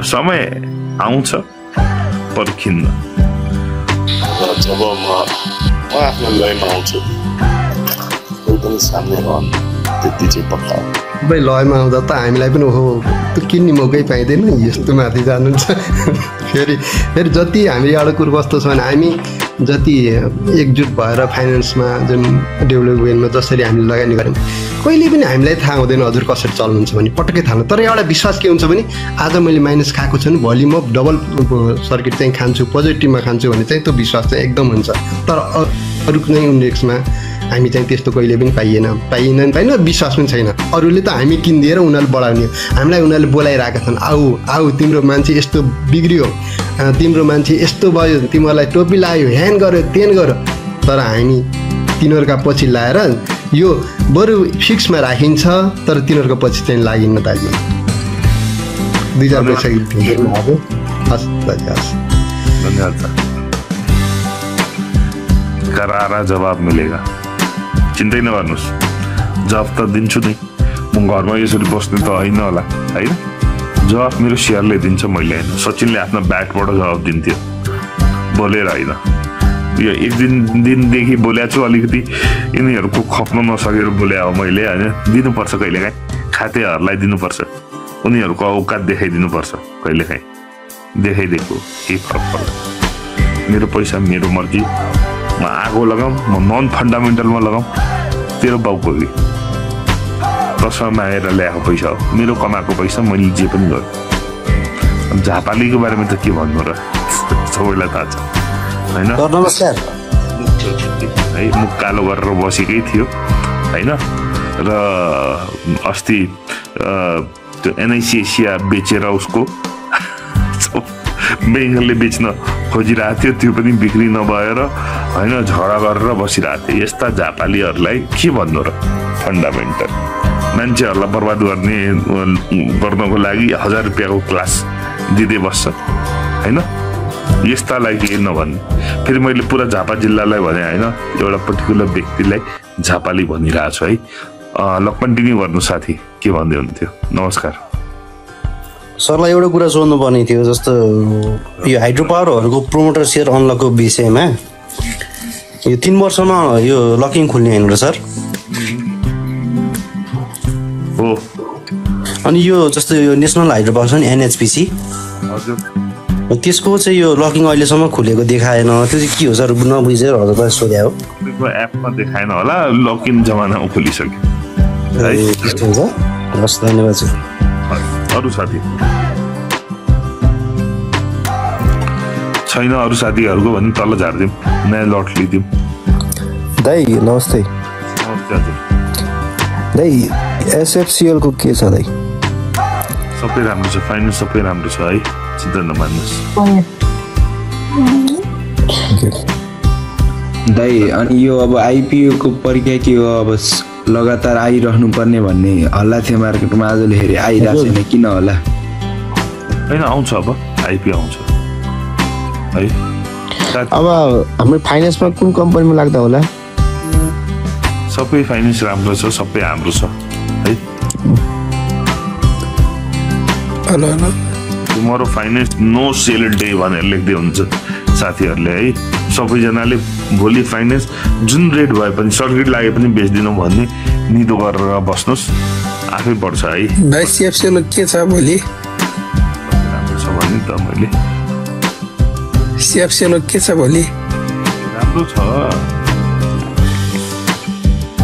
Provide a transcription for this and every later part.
समय आउँछ पर्खिन्न। जब म आफ्नो लयमा आउँछु कोही पनि सामने रहन् त्यति चाहिँ पक्का हो। भाइ लयमा आउँदा त हामीलाई पनि हो त्यो किन्ने मौकै पाइँदैन यस्तो माथि जानुहुन्छ। फेरि जति हामी एउटा कुरो कस्तो छ भने हामी जति एकजुट भएर फाइनेन्समा जुन डेभलपमेन्टमा जसरी हामीले लगानी गऱ्यौँ कहिले पनि हामीलाई थाहा हुँदैन हजुर कसरी चल्नुहुन्छ भने पटक्कै थाहा हुँदैन। तर एउटा विश्वास के हुन्छ भने आज मैले माइनस खाएको छु भने भोलि म डबल सर्किट चाहिँ खान्छु पोजिटिभमा खान्छु भने चाहिँ त्यो विश्वास चाहिँ एकदम हुन्छ। तर अरू कुनै इन्डेक्समा हामी चाहिँ त्यस्तो कहिले पनि पाइएन विश्वास पनि छैन। अरूले त हामी किनिदिएर उनीहरूले बढाउने हामीलाई उनीहरूले बोलाइरहेका छन् आऊ तिम्रो मान्छे यस्तो बिग्रियो तिम्रो मान्छे यस्तो भयो तिमीहरूलाई टोपी लायो ह्यान गर्यो तेन गर्यो। तर हामी तिनीहरूका पछि लाएर यो बरु फिक्समा राखिन्छ तर तिनीहरूको पछि चाहिँ लागिन्न दाजु। 2000 पैसा हस् दाजु हस् धन्यवाद। करारा जवाब मिलेगा चिन्तै नगर्नुहोस् जवाब त दिन्छु नै। म घरमा यसरी बस्ने त होइन होला होइन जवाब मेरो सेयरले दिन्छ मैले होइन। सचिनले आफ्नो ब्याटबाट जवाब दिन्थ्यो बोलेर होइन। यो एक दिनदेखि बोलेको छु अलिकति यिनीहरूको खप्न नसकेर बोले हो मैले होइन। दिनुपर्छ कहिलेकाहीँ खातेहरूलाई दिनुपर्छ उनीहरूको औकात देखाइदिनुपर्छ कहिलेकाहीँ देखाइदिएको केही फरक पर्छ। मेरो पैसा मेरो मर्जी म आगो लगाऊँ म नन फन्डामेन्टलमा लगाऊँ तेरो बाउको कि कसमा मागेर ल्याएको पैसा हो मेरो कमाएको पैसा मैले जे पनि गरेँ। झापालीको बारेमा त के भन्नु र सबैलाई थाहा छ होइन। नमस्कार है मुख कालो गरेर बसेकै थियो होइन। र अस्ति त्यो एनआइसी एसिया बेचेर उसको बेङ्गलले बेच्न खोजिरहेको थियो त्यो पनि बिक्री नभएर होइन झगडा गरेर बसिरहेको थियो। यस्ता झापालीहरूलाई के भन्नु र फन्डामेन्टल मान्छेहरूलाई बर्बाद गर्नको लागि 1000 रुपियाँको क्लास दिँदै बस्छ होइन। यस्तालाई के नभन्ने फेरि मैले पुरा झापा जिल्लालाई भने होइन एउटा पर्टिकुलर व्यक्तिलाई झापाली भनिरहेको छु है। ल कन्टिन्यू गर्नु साथी के भन्दै हुन्थ्यो। नमस्कार सरलाई एउटा कुरा सोध्नु पर्ने थियो जस्तो यो हाइड्रो पावरहरूको प्रोमोटर सेयर अनलकको विषयमा यो 3 वर्षमा यो लकिङ खुल्ने होइन र सर हो। अनि यो जस्तो यो नेसनल हाइड्रो पावर छ नि एनएचपीसी हजुर त्यसको चाहिँ यो लकिङ अहिलेसम्म खुलेको देखाएन त्यो चाहिँ के हो सर नबुझेर हजुरलाई सोधे हो। एपमा देखाएन होला लकिङ जमानामा खोलिसक्यो है त्यस्तो हुन्छ। हस् धन्यवाद सर। अरू साथी छैन अरू साथीहरूको भने तल झारिदिउँ नयाँ लट लिदिउँ। दाइ नमस्ते दाइ एसएफसीएल को के छ दाइ? सबै राम्रो छ फाइनेन्स सबै राम्रो छ है चिन्ता नमान्नुहोस् दाइ। अनि यो अब आइपिओ को प्रक्रिया के हो अब लगातार आइरहनु पर्ने भन्ने हल्ला थियो मार्केटमा आजले हेरे आइरहेको छैन किन होला? होइन आउँछ अब आइपिओ आउँछ है। अब हाम्रो फाइनेन्समा कुन कम्पनीमा लाग्दा होला? सबै फाइनेन्स राम्रो छ सबै हाम्रो छ है। Tomorrow finance no sale day भनेर लेख्दै हुन्छ साथीहरूले है। सबैजनाले भोलि फाइनेन्स जुन रेट भए पनि सर्किट लागे पनि बेच्दिनौँ भन्ने निदो गरेर बस्नुहोस् आफै बढ्छ है। भाइ सिएफसीएल के छ भोलि? राम्रो छ भने त मैले सिएफसीएल के छ भोलि? राम्रो छ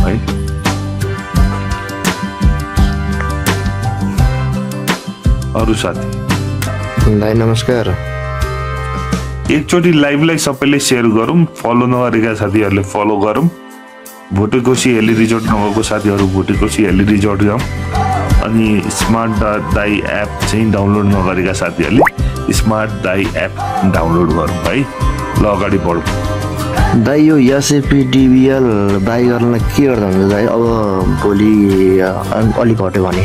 है। अरू साथी दाइ नमस्कार। एकचोटि लाइभलाई सबैले सेयर गरौँ फलो नगरेका साथीहरूले फलो गरौँ। भोटेकोसी हेली रिजोर्ट नगएको साथीहरू भोटेकोसी हेली रिजोर्ट जाउँ। अनि स्मार्ट दाई एप चाहिँ डाउनलोड नगरेका साथीहरूले स्मार्ट दाई एप डाउनलोड गरौँ है। ल अगाडि बढौँ दाइ। यो एसएफपीडीबीएल बाई गर्नलाई के गर्दा हुन्छ दाइ? अब भोलि अलिक घट्यो भने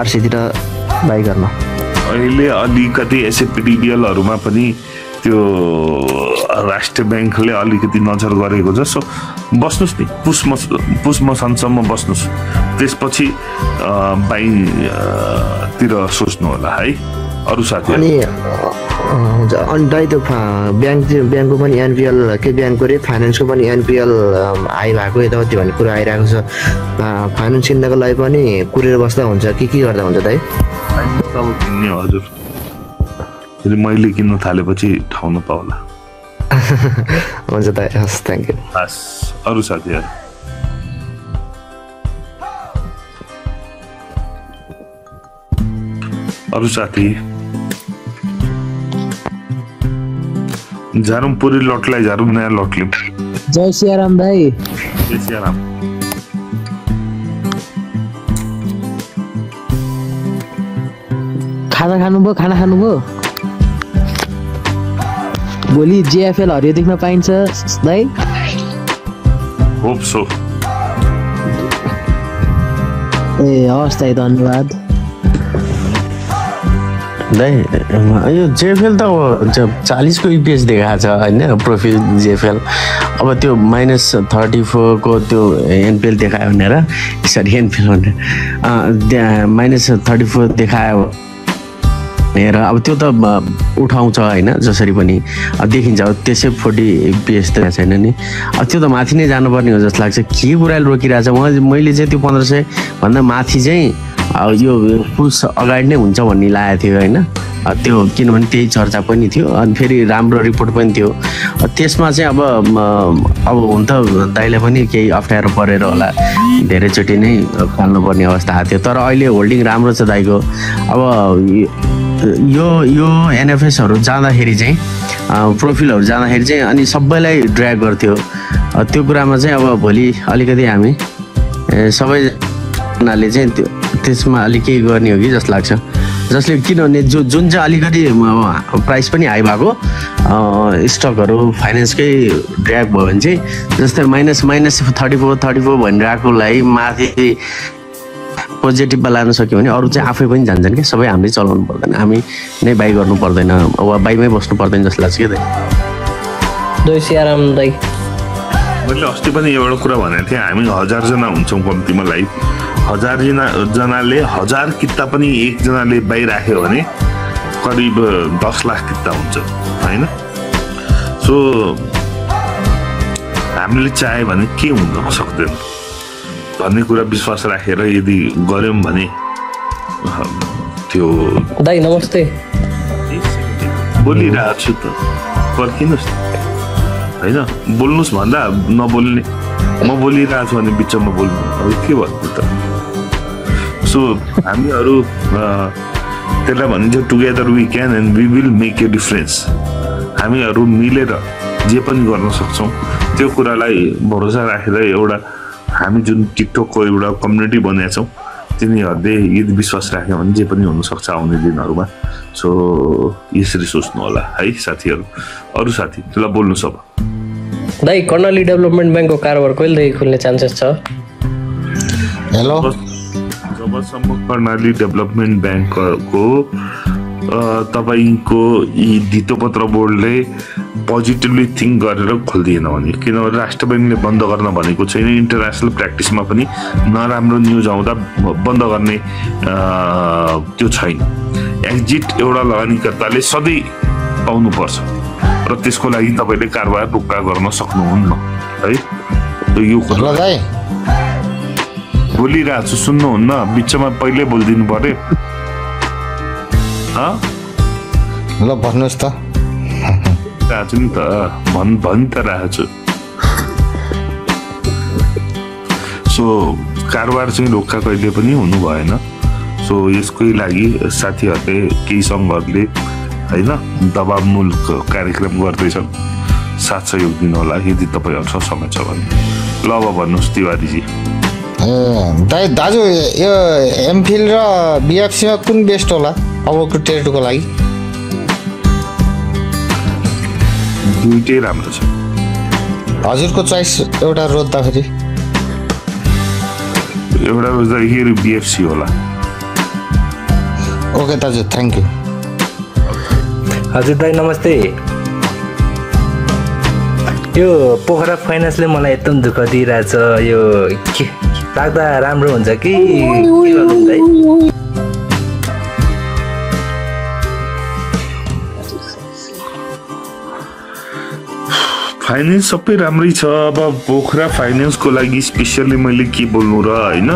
आरसीतिर बाई गर्न अहिले अलिकति एसएफपीडीबीएलहरूमा पनि त्यो राष्ट्रिय ब्याङ्कले अलिकति नजर गरेको छ। सो बस्नुहोस् नि पुस मसानसम्म बस्नुहोस् त्यसपछि बाइतिर सोच्नु होला है। अरू साथी अनि हुन्छ अनि दाइ त्यो ब्याङ्कको पनि एनपिएल ब्याङ्कको रे फाइनेन्सको पनि एनपिएल हाई भएको यताउति भन्ने कुरा आइरहेको छ फाइनेन्स किन्नको लागि पनि कुरेर बस्दा हुन्छ के गर्दा हुन्छ दाइ अब किन्ने हजुर फेरि मैले किन्न थालेपछि ठाउँ नपाउला हुन्छ दाइ हस् थ्याङ्क यू हस् अरू साथीहरू अरू साथी झारौँ पुरै लटलाई झारौँ नयाँ लटले जय सियाराम भाइ जय सियाराम खाना खानुभयो भोलि जेएफएल हरियो देख्न पाइन्छ दाइ होप सो ए हस् दाइ धन्यवाद दाइ यो जेएफएल त अब 40 को इपिएस देखाएको छ होइन प्रोफिट जेएफएल अब त्यो -34 को त्यो एनपिएल देखायो भनेर सरी एनपिएल भनेर -34 देखायो भनेर अब त्यो त उठाउँछ होइन जसरी पनि अब देखिन्छ अब त्यसै 40 इपिएस त छैन नि अब त्यो त माथि नै जानुपर्ने हो जस्तो लाग्छ के कुराले रोकिरहेछ मैले चाहिँ त्यो 1500 भन्दा माथि चाहिँ यो पुस अगाडि नै हुन्छ भन्ने लागेको थियो होइन त्यो किनभने त्यही चर्चा पनि थियो अनि फेरि राम्रो रिपोर्ट पनि थियो त्यसमा चाहिँ अब हुन त दाइलाई पनि केही अप्ठ्यारो परेर होला धेरैचोटि नै फाल्नुपर्ने अवस्था आएको थियो तर अहिले होल्डिङ राम्रो छ दाइको अब यो एनएफएसहरू जाँदाखेरि चाहिँ प्रोफाइलहरू जाँदाखेरि चाहिँ अनि सबैलाई ड्र्याग गर्थ्यो त्यो कुरामा चाहिँ अब भोलि अलिकति हामी सबैजनाले चाहिँ त्यसमा अलिक केही गर्ने हो कि जस्तो लाग्छ जसले किनभने जुन चाहिँ अलिकति प्राइस पनि हाई भएको स्टकहरू फाइनेन्सकै ड्र्याग भयो भने चाहिँ जस्तै -34 भनिरहेकोलाई माथि पोजिटिभमा लान सक्यो भने अरू चाहिँ आफै पनि जान्छन् कि सबै हामीले चलाउनु पर्दैन हामी नै बाई गर्नु पर्दैन वा बाईमै बस्नु पर्दैन जस्तो लाग्छ कि जय सियाराम दाइ मैले अस्ति पनि एउटा कुरा भनेको थिएँ हामी 1000 जना हुन्छौँ कम्तीमा लाइभ 1000 जनाले 1000 किता पनि एकजनाले बाई राख्यो भने करिब 10 लाख किता हुन्छ होइन सो हामीले चाह्यो भने के हुन सक्दैन भन्ने कुरा विश्वास राखेर यदि गर्यौं भने त्यो दाइ नमस्ते बोलिरहेको छु त पर्खिनुहोस् होइन बोल्नुहोस् भन्दा नबोल्ने म बोलिरहेको छु भने बिचमा बोल्नु अब के भन्नु त सो हामीहरू त्यसलाई भनिन्छ together we can and we will make a difference हामीहरू मिलेर जे पनि गर्न सक्छौँ त्यो कुरालाई भरोसा राखेर एउटा हामी जुन टिकटकको एउटा कम्युनिटी बनाएका छौँ तिनीहरूले यदि विश्वास राख्यो भने जे पनि हुनसक्छ आउने दिनहरूमा सो यसरी सोच्नु होला है साथीहरू अरू साथी त्यसलाई बोल्नुहोस् अब दाइ कर्णाली डेभलपमेन्ट ब्याङ्कको कारोबार कहिलेदेखि खुल्ने चान्सेस छ हेलो जबसम्म कर्णाली डेभलपमेन्ट ब्याङ्कको तपाईँको यी धितोपत्र बोर्डले पोजिटिभली थिङ्क गरेर खोलिदिएन भने किनभने राष्ट्र ब्याङ्कले बन्द गर्न भनेको छैन इन्टरनेसनल प्र्याक्टिसमा पनि नराम्रो न्युज आउँदा बन्द गर्ने त्यो छैन एक्जिट एउटा लगानीकर्ताले सधैँ पाउनुपर्छ र त्यसको लागि तपाईँले कारोबार रोक्का गर्न सक्नुहुन्न है यो कुरा बोलिरहेको छु सुन्नुहुन्न बिचमा पहिल्यै बोलिदिनु पर्यो ल भन्नुहोस् त छु नि त भनि त रहेको छु सो कारोबार चाहिँ रोक्का कहिले पनि हुनु भएन सो यसकै लागि साथीहरूले केही सङ्घहरूले होइन दबावमूलक कार्यक्रम गर्दैछन् साथ सहयोग दिनु होला यदि तपाईँहरूसँग समय छ भने ल अब भन्नुहोस् तिवारीजी दाजु यो एमफिल र बिएफसीमा कुन बेस्ट होला अबको ट्रेडको लागि दुईटै राम्रो छ हजुरको चोइस एउटा रोज्दाखेरि एउटा रोज्दाखेरि बिएफसी होला ओके दाजु थ्याङ्क यू हजुर दाइ नमस्ते यो पोखरा फाइनेन्सले मलाई एकदम दुःख दिइरहेछ यो के लाग्दा राम्रो हुन्छ कि फाइनेन्स सबै राम्रै छ। अब पोखरा फाइनेन्सको लागि स्पेसली मैले के बोल्नु र होइन,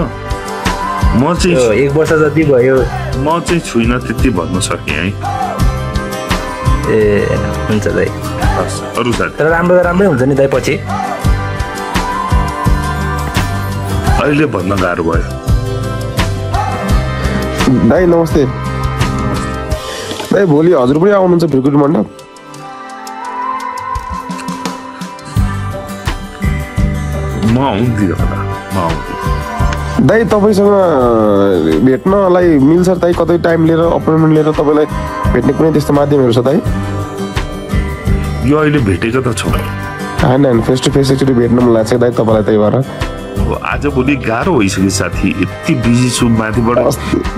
म चाहिँ 1 वर्ष जति भयो म चाहिँ छुइनँ त्यति भन्न सकेँ है। ए हुन्छ दाइ। अरू साथी तर राम्रो राम्रै हुन्छ नि दाइ पछि। अहिले भन्न गाह्रो भयो। दाइ नमस्ते। दाइ भोलि हजुर पनि आउनुहुन्छ भिरकुटी मण्डप? म आउँदिनँ होला, म आउँदिनँ। दाइ तपाईँसँग भेट्नलाई मिल्छ दाइ? कतै टाइम लिएर अपोइन्टमेन्ट लिएर तपाईँलाई भेट्ने कुनै त्यस्तो माध्यमहरू छ दाइ? यो अहिले भेटेको त छौँ। होइन फेस टु फेस एकचोटि भेट्न मन लाग्छ दाइ तपाईँलाई, त्यही भएर। आजभोलि गाह्रो भइसक्यो साथी, यति बिजी छु, माथिबाट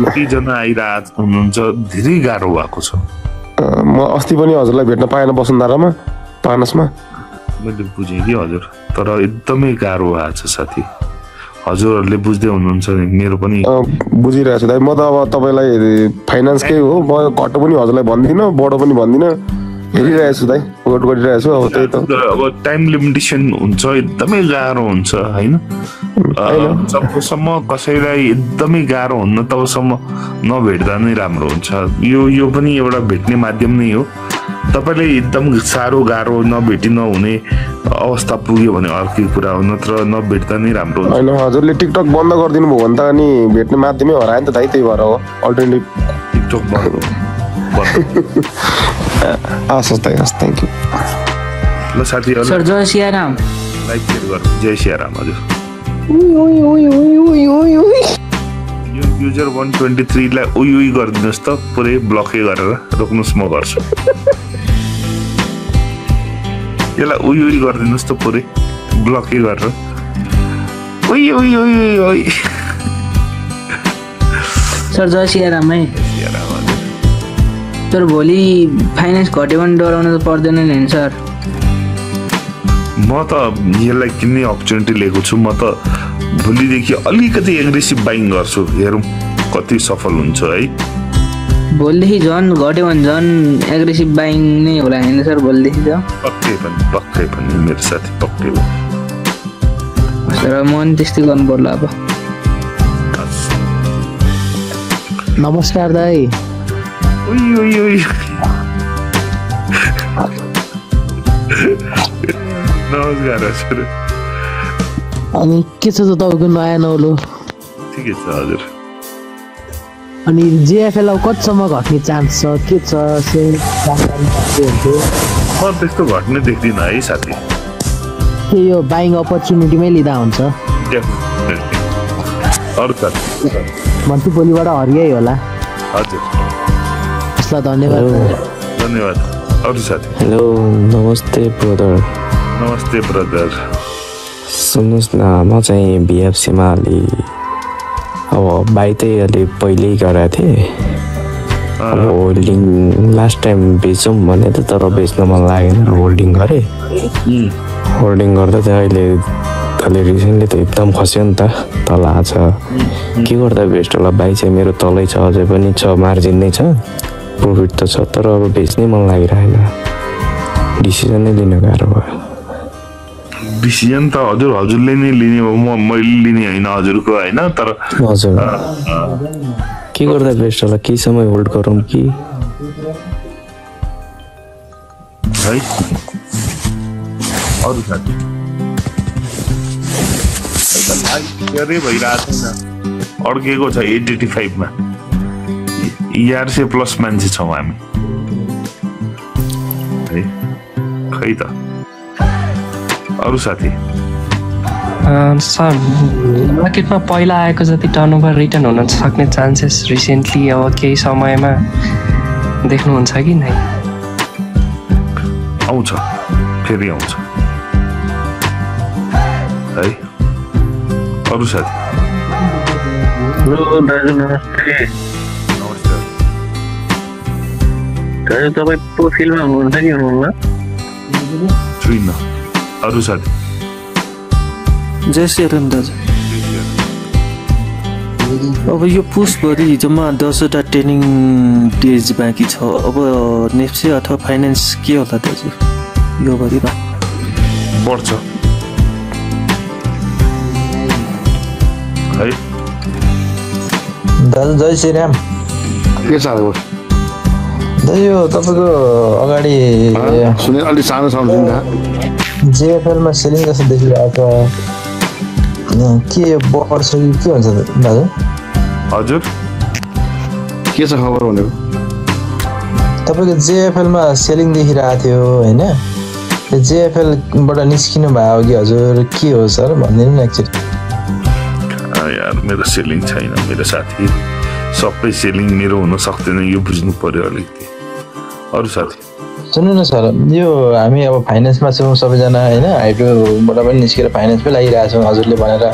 कतिजना आइरहेको हुनुहुन्छ, धेरै गाह्रो भएको छ। म अस्ति पनि हजुरलाई भेट्न पाएन वसुन्धरामा, पानसमा। मैले बुझेँ कि हजुर, तर एकदमै गाह्रो भएको छ साथी। हजुरहरूले बुझ्दै हुनुहुन्छ नि, मेरो पनि बुझिरहेको छु दाइ। म त अब तपाईँलाई फाइनेन्सकै हो, म घट्टो पनि हजुरलाई भन्दिनँ, बढो पनि भन्दिनँ, हेरिरहेको छु दाइ, वेट गरिरहेको छु। अब त्यही त, अब टाइम लिमिटेसन हुन्छ, एकदमै गाह्रो हुन्छ होइन। जबसम्म कसैलाई एकदमै गाह्रो हुन्न तबसम्म नभेट्दा नै राम्रो हुन्छ। यो पनि एउटा भेट्ने माध्यम नै हो। तपाईँले एकदम साह्रो गाह्रो नभेटी नहुने अवस्था पुग्यो भने अर्कै कुरा हो, नत्र नभेट्दा नै राम्रो हुन्छ। होइन हजुरले टिकटक बन्द गरिदिनु भयो भने त अनि भेट्ने माध्यमै हरायो नि त दाइ, त्यही भएर हो। अल्टरनेटिभ टिकटक बन्द हस् दाइ, हस्, थ्याङ्क यू। ल साथीहरू, सर जय सियाराम। लाइक सेयर गर्नु। जय सियाराम हजुर। यो युजर 123 लाई उइ उइ गरिदिनुहोस् त, पुरै ब्लकै गरेर रोक्नुहोस्, म गर्छु। यसलाई उइ उइ गरिदिनुहोस् त, पुरै ब्लकै गरेर। उइ उइ उइ उइ। सर जय सियाराम है। सर भोलि फाइनेन्स घट्यो भने डराउनु त पर्दैन नि सर? म त यसलाई किन्ने अपर्च्युनिटी लिएको छु। म त भोलिदेखि अलिकति एग्रेसिभ बाइङ गर्छु, हेरौँ कति सफल हुन्छ है। भोलिदेखि झन् घट्यो भने झन् एग्रेसिभ बाइङ नै होला होइन सर भोलिदेखि त? पक्कै पनि मेरो साथी, पक्कै पनि। सर म पनि त्यस्तै गर्नु पर्ला अब। नमस्कार दाइ। उइ उइ उइ। नमस्कार हजुर। अनि के छ त तपाईँको नयाँ नौलो? ठिकै छ हजुर। अनि जेएफएल कतिसम्म घट्ने चान्स छ, के छ? त्यस्तो घट्ने देख्दिनँ है साथी। के यो बाइङ अपर्च्युनिटीमै लिँदा हुन्छ? अरू साथी भन्छु भोलिबाट हरियै होला। हजुर धन्यवाद। धन्यवाद। अरू साथी? हेलो नमस्ते ब्रदर। नमस्ते ब्रदर। सुन्नुहोस् न, म चाहिँ बिएफसीमा अलि अब बाई चाहिँ अलि पहिल्यै गराएको थिएँ। अब होल्डिङ लास्ट टाइम बेचौँ भने त, तर बेच्न मन लागेन, होल्डिङ गरेँ। होल्डिङ गर्दा चाहिँ अहिले रिसेन्टली त एकदम खस्यो नि त, तल आएको छ। के गर्दा बेस्ट होला? बाई चाहिँ मेरो तलै छ, अझै पनि छ, मार्जिन नै छ, प्रफिट त छ, तर अब बेच्नै मन लागिरहेन, डिसिजन नै लिन गाह्रो भयो। डिसिजन त हजुरले नै लिने हो, मैले लिने होइन हजुरको होइन। तर हजुर के गर्दा बेस्ट होला? केही समय होल्ड गरौँ कि है? अरू साथी भइरहेको छैन, अड्केको छ 885 मा। ERC प्लस मान्छे छौँ हामी है, खै त। अरू साथी? सर मार्केटमा पहिला आएको जति टर्नओभर रिटर्न हुन सक्ने चान्सेस रिसेन्टली अब केही समयमा देख्नुहुन्छ कि नै? आउँछ, फेरि आउँछ है। अरू साथी? दाजु नमस्ते। नमस्कार दाजु, तपाईँ प्रोफाइलमा हुनुहुन्छ कि हुनुहुन्न? छुइनँ। अरू साथी? जय श्रीराम दाजु। अब यो पुसभरि जम्मा 10वटा ट्रेनिङ डेज बाँकी छ। अब नेप्से अथवा फाइनेन्स के होला दाजु यो भरिमा? बढ्छ है। दाजु जय श्रीराम। के छ अब दाजु यो तपाईँको अगाडि सुने अलि सानो साउन्ड सुन्दा जेएफएलमा सेलिङ जस्तो देखिरहेको के बढ्छ कि के हुन्छ दाजु? हजुर के छ खबर भनेको? तपाईँको जेएफएलमा सेलिङ देखिरहेको थियो होइन? त्यो जेएफएलबाट निस्किनु भयो कि हजुर के हो सर भनिदिनु न एकचोटि। यार मेरो सेलिङ छैन मेरो साथी, सबै सेलिङ मेरो हुन सक्दैन, यो बुझ्नु पर्यो अलिकति। अरू साथी सुन्नु न सर, यो हामी अब फाइनेन्समा छौँ सबैजना होइन, हाइड्रोबाट पनि निस्केर फाइनेन्समै लागिरहेछौँ हजुरले भनेर